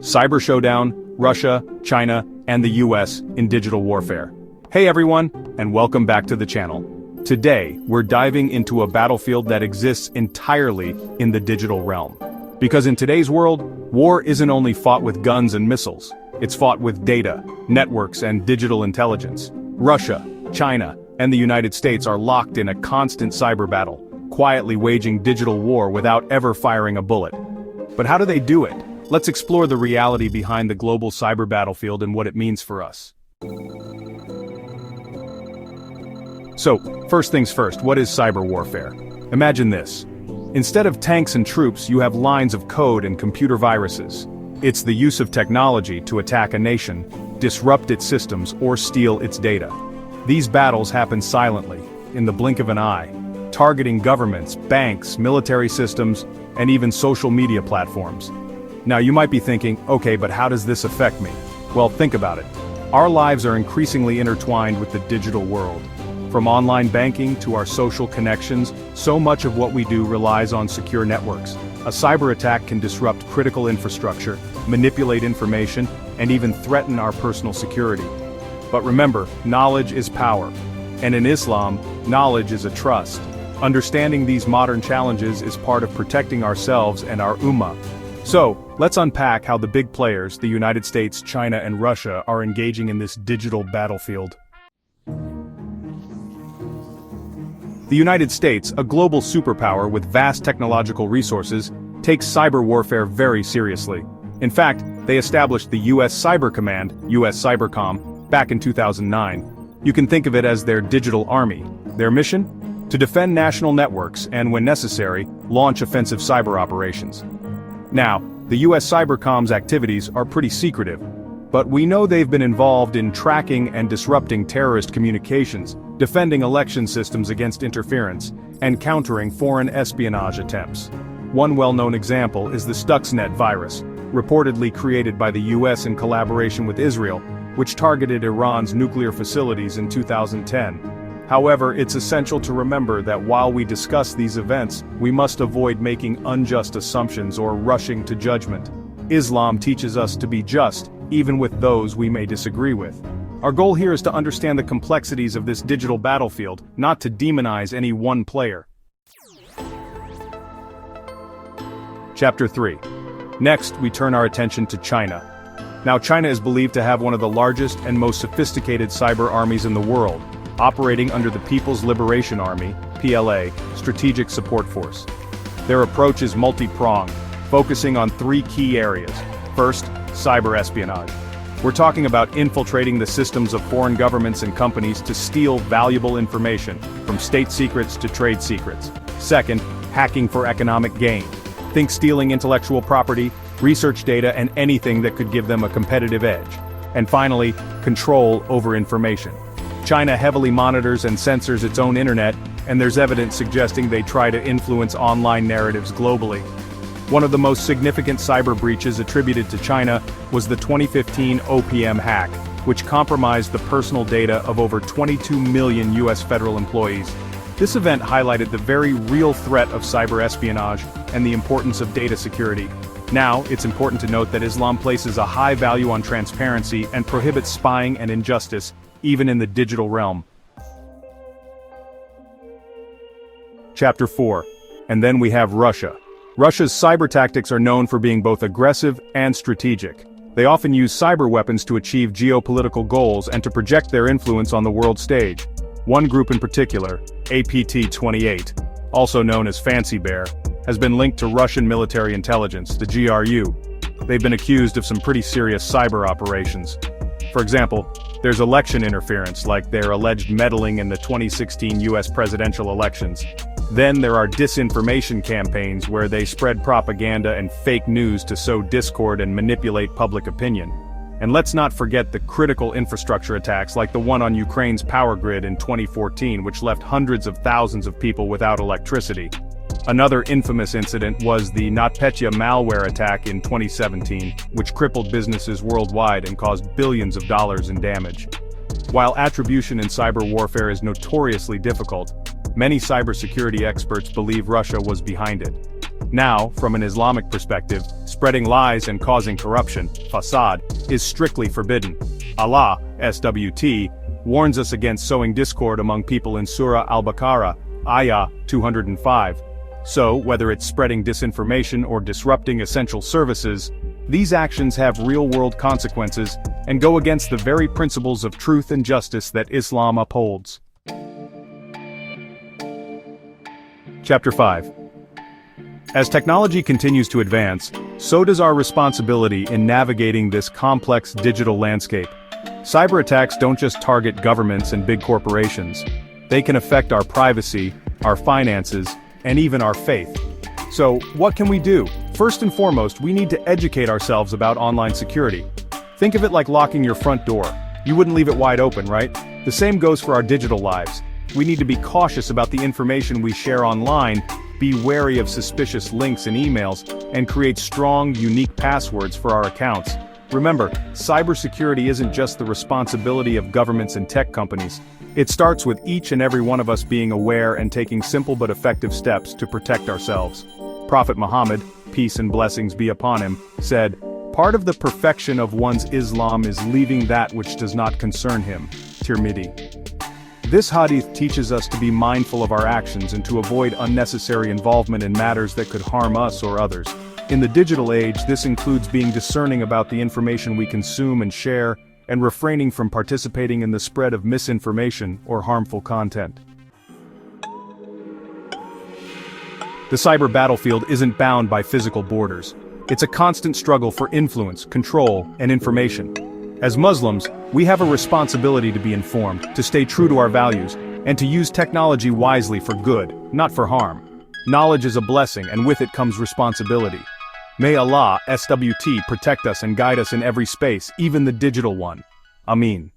Cyber Showdown, Russia, China, and the US in digital warfare. Hey everyone, and welcome back to the channel. Today, we're diving into a battlefield that exists entirely in the digital realm. Because in today's world, war isn't only fought with guns and missiles, it's fought with data, networks, and digital intelligence. Russia, China, and the United States are locked in a constant cyber battle, quietly waging digital war without ever firing a bullet. But how do they do it? Let's explore the reality behind the global cyber battlefield and what it means for us. So, first things first, what is cyber warfare? Imagine this. Instead of tanks and troops, you have lines of code and computer viruses. It's the use of technology to attack a nation, disrupt its systems, or steal its data. These battles happen silently, in the blink of an eye, targeting governments, banks, military systems, and even social media platforms. Now you might be thinking, okay, but how does this affect me? Well, think about it. Our lives are increasingly intertwined with the digital world. From online banking to our social connections, so much of what we do relies on secure networks. A cyber attack can disrupt critical infrastructure, manipulate information, and even threaten our personal security. But remember, knowledge is power. And in Islam, knowledge is a trust. Understanding these modern challenges is part of protecting ourselves and our ummah. So, let's unpack how the big players, the United States, China, and Russia, are engaging in this digital battlefield. The United States, a global superpower with vast technological resources, takes cyber warfare very seriously. In fact, they established the U.S. Cyber Command, U.S. Cybercom, back in 2009. You can think of it as their digital army. Their mission? To defend national networks and, when necessary, launch offensive cyber operations. Now, the U.S. Cybercom's activities are pretty secretive, but we know they've been involved in tracking and disrupting terrorist communications, defending election systems against interference, and countering foreign espionage attempts. One well-known example is the Stuxnet virus, reportedly created by the U.S. in collaboration with Israel, which targeted Iran's nuclear facilities in 2010. However, it's essential to remember that while we discuss these events, we must avoid making unjust assumptions or rushing to judgment. Islam teaches us to be just, even with those we may disagree with. Our goal here is to understand the complexities of this digital battlefield, not to demonize any one player. Chapter 3. Next, we turn our attention to China. Now, China is believed to have one of the largest and most sophisticated cyber armies in the world, operating under the People's Liberation Army, PLA, Strategic Support Force. Their approach is multi-pronged, focusing on three key areas. First, cyber espionage. We're talking about infiltrating the systems of foreign governments and companies to steal valuable information, from state secrets to trade secrets. Second, hacking for economic gain. Think stealing intellectual property, research data, and anything that could give them a competitive edge. And finally, control over information. China heavily monitors and censors its own internet, and there's evidence suggesting they try to influence online narratives globally. One of the most significant cyber breaches attributed to China was the 2015 OPM hack, which compromised the personal data of over 22 million US federal employees. This event highlighted the very real threat of cyber espionage and the importance of data security. Now, it's important to note that Islam places a high value on transparency and prohibits spying and injustice, even in the digital realm. Chapter 4. And then we have Russia. Russia's cyber tactics are known for being both aggressive and strategic. They often use cyber weapons to achieve geopolitical goals and to project their influence on the world stage. One group in particular, APT-28, also known as Fancy Bear, has been linked to Russian military intelligence, the GRU. They've been accused of some pretty serious cyber operations. For example, there's election interference, like their alleged meddling in the 2016 US presidential elections. Then there are disinformation campaigns where they spread propaganda and fake news to sow discord and manipulate public opinion. And let's not forget the critical infrastructure attacks like the one on Ukraine's power grid in 2014, which left hundreds of thousands of people without electricity. Another infamous incident was the NotPetya malware attack in 2017, which crippled businesses worldwide and caused billions of dollars in damage. While attribution in cyber warfare is notoriously difficult, many cybersecurity experts believe Russia was behind it. Now, from an Islamic perspective, Spreading lies and causing corruption, fasad, is strictly forbidden. Allah, SWT, warns us against sowing discord among people in Surah Al-Baqarah, Ayah 205. So, whether it's spreading disinformation or disrupting essential services, these actions have real-world consequences and go against the very principles of truth and justice that Islam upholds. Chapter 5. As technology continues to advance, so does our responsibility in navigating this complex digital landscape. Cyber attacks don't just target governments and big corporations. They can affect our privacy, our finances, and even our faith. So, what can we do? First and foremost, we need to educate ourselves about online security. Think of it like locking your front door. You wouldn't leave it wide open, right? The same goes for our digital lives. We need to be cautious about the information we share online, be wary of suspicious links and emails, and create strong, unique passwords for our accounts. Remember, cybersecurity isn't just the responsibility of governments and tech companies. It starts with each and every one of us being aware and taking simple but effective steps to protect ourselves. Prophet Muhammad, peace and blessings be upon him, said, "Part of the perfection of one's Islam is leaving that which does not concern him." Tirmidhi. This hadith teaches us to be mindful of our actions and to avoid unnecessary involvement in matters that could harm us or others. In the digital age, this includes being discerning about the information we consume and share, and refraining from participating in the spread of misinformation or harmful content. The cyber battlefield isn't bound by physical borders. It's a constant struggle for influence, control, and information. As Muslims, we have a responsibility to be informed, to stay true to our values, and to use technology wisely for good, not for harm. Knowledge is a blessing, and with it comes responsibility. May Allah SWT protect us and guide us in every space, even the digital one. Ameen.